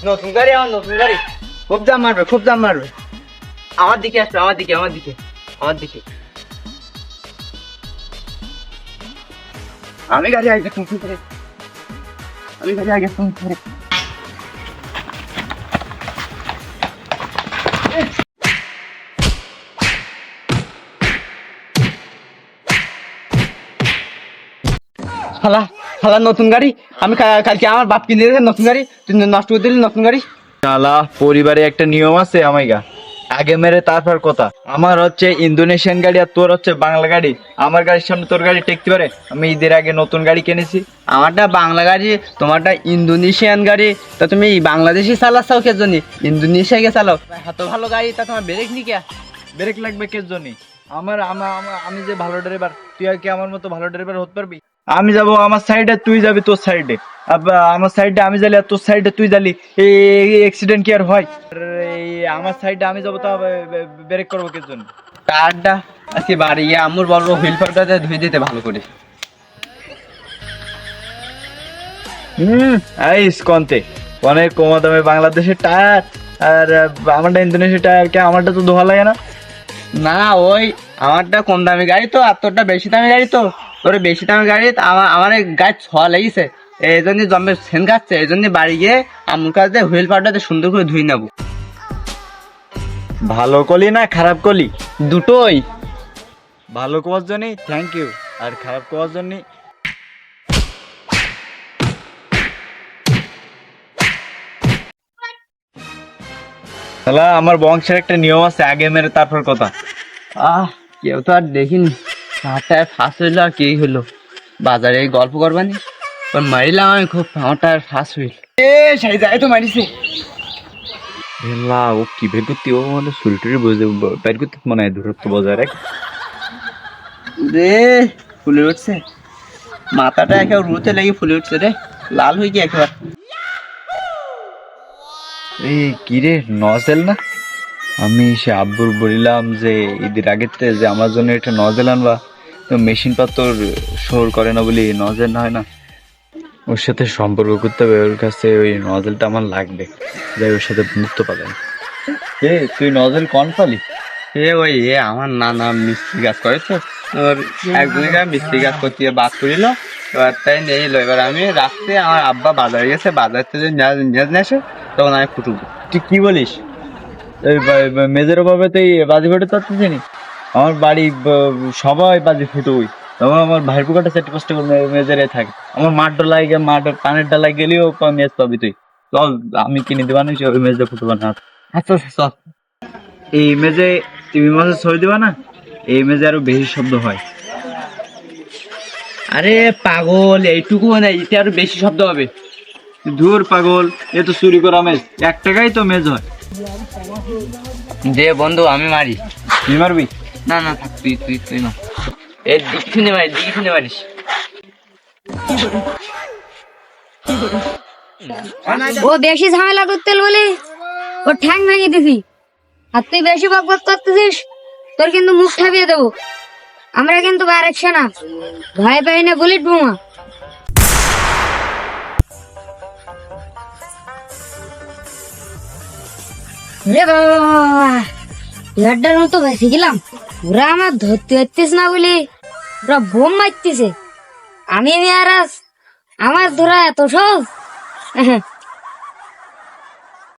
নতুন গাড়ি, আমার নতুন গাড়ি। খুব দাম মারবে, খুব দাম মারবে। আমার দিকে আসবে, আমার দিকে, আমার দিকে, আমার দিকে। আমি গাড়ি আগে তুমি করে, আমি গাড়ি আগে তুমি করে। শালা শালা নতুন গাড়ি। আমি কালকে আমার বাপ কিনে দিয়েছে নতুন গাড়ি, তুই নষ্ট করে দিলি নতুন গাড়ি। শালা পরিবারে একটা নিয়ম আছে আমাইগা, আগে মেরে তারপর কথা। আমার হচ্ছে ইন্দোনেশিয়ান গাড়ি আর তোর হচ্ছে বাংলা গাড়ি। আমার গাড়ির সামনে তোর গাড়ি টেকতে পারে? আমি ঈদের আগে নতুন গাড়ি কিনেছি। আমারটা বাংলা গাড়ি, তোমারটা ইন্দোনেশিয়ান গাড়ি। তা তুমি বাংলাদেশি চালাচ্ছাও কে জন্য ইন্দোনেশিয়া কে চালাও? এত ভালো গাড়ি, তা তোমার ব্রেক নি কে? ব্রেক লাগবে কে জন্য? আমি যে ভালো ড্রাইভার, তুই আর কি আমার মতো ভালো ড্রাইভার হতে পারবি? আমি যাব আমার সাইডে, তুই যাবি তোর সাইডে। আমার সাইডে আমি যালি আর তোর সাইডে তুই যালি, এই অ্যাক্সিডেন্ট কি আর হয়? আর এই আমার সাইডে আমি যাবো, তা ব্রেক করবো কে জন্য? কারটা আজকে বাড়ি গিয়ে আম্মুর বলবো হুইল পাল্টাতে ধুয়ে দিতে ভালো করে। এই ইসকন্তে অনেক কম দামে বাংলাদেশের টায়ার, আর আমারটা ইন্দোনেশিয়ার টায়ার, কে আমারটা তো ধোয়া লাগে না? না, ওই আমারটা কম দামি গাড়ি তো, আর তোরটা বেশি দামি গাড়ি তো। তোর বেশি দামি গাড়ি, আমার গাড়ি ছোঁয়া লেগেছে, এই জন্য জম্মের সেন খাচ্ছে। এই জন্য বাড়ি গিয়ে আম্মুর কাছে হুইল পাল্টাতে সুন্দর করে ধুই নেবো। ভালো কলি না খারাপ কলি? দুটোই। ভালো কোয়ার জন্য থ্যাংক ইউ, আর খারাপ কোয়ার জন্য তাহলে আমার বংশের একটা নিয়ম আছে, আগে মেরে তারপর কথা। কেউ তো আর দেখিনি। আমারটা ফার্স্ট হইলো আর কি হইলো, বাজারে এই গল্প করবানি ওর মারিলাম আমি খুব, আমারটা আর ফার্স্ট হইল। সেই যায় তো মারিছে। ও কি বের করতে, ও মানে সুলটুরি বুঝে বের করতে মনে হয় দূরত্ব বজায় রাখ। রে ফুলে উঠছে, মাথাটা একেবারে রুতে লেগে ফুলে উঠছে রে, লাল হয়ে গিয়ে একেবারে। এই কিরে নজেল না? আমি সে আব্বুর বলিলাম যে ঈদের আগের থেকে যে আমার জন্য একটা নজেল আনবা, তো মেশিন পাতর শোর করে না বলি নজেল হয় না। ওর সাথে সম্পর্ক করতে হবে, ওর কাছে ওই নজেলটা আমার লাগবে, যাই ওর সাথে বন্ধুত্ব পাবেন। তুই নজেল কন পালি? ওই আমার নানা মিস্ত্রি কাজ করে তো, ওর একজনকে মিস্ত্রি কাজ করতে গিয়ে বাদ করিল। এবার তাই নেই, এবার আমি রাখতে আমার আব্বা বাজারে গেছে, বাজার থেকে নিয়ে আসে, তখন আমি ফুটুবো। তুই কি বলিস? এই মেজের অভাবে তুই বাজি ফুটে তাড়তেছি নি? আমার বাড়ি সবাই বাজি ফুটুই, তখন আমার ভাইয়ের পুকাটা সেট পোস্ট মেজেরে থাকে। আমার মাঠ ডলাই মাঠ পানের ডালাই গেলেও মেজ পাবি তুই। চল আমি কিনে দিবা না, ওই মেজে ফুটবো না। আচ্ছা চল। এই মেজে টিভি মাঝে ছড়ি দিবা না, এই মেজে আরো বেশি শব্দ হয়। আরে পাগল, এইটুকু না, এতে আরো বেশি শব্দ হবে। ধুর পাগল, এ তো চুরি করা মেজ, 1 টাকাই তো মেজ হয়। দে বন্ধু আমি মারি। তুই মারবি? না না থাক, তুই তুই তুই না, এর দিকে শুনে মারিস, দিকে শুনে মারিস। ও বেশি ঝামেলা করতে বলে ও ঠ্যাং ভেঙে দিছি, আর তুই বেশি বকবক করতেছিস, তোর কিন্তু মুখ ঠাপিয়ে দেবো। আমরা কিন্তু বারেকছে না, ভয় পাই না, বুলেট বোমা। রে বাবা, ইয়ারটার মতো বেশি গেলাম, ওরা আমার ধরতে পারতিস না বলে ওরা বোম মারতেছে। আমি আর আমার ধরা এত সহজ?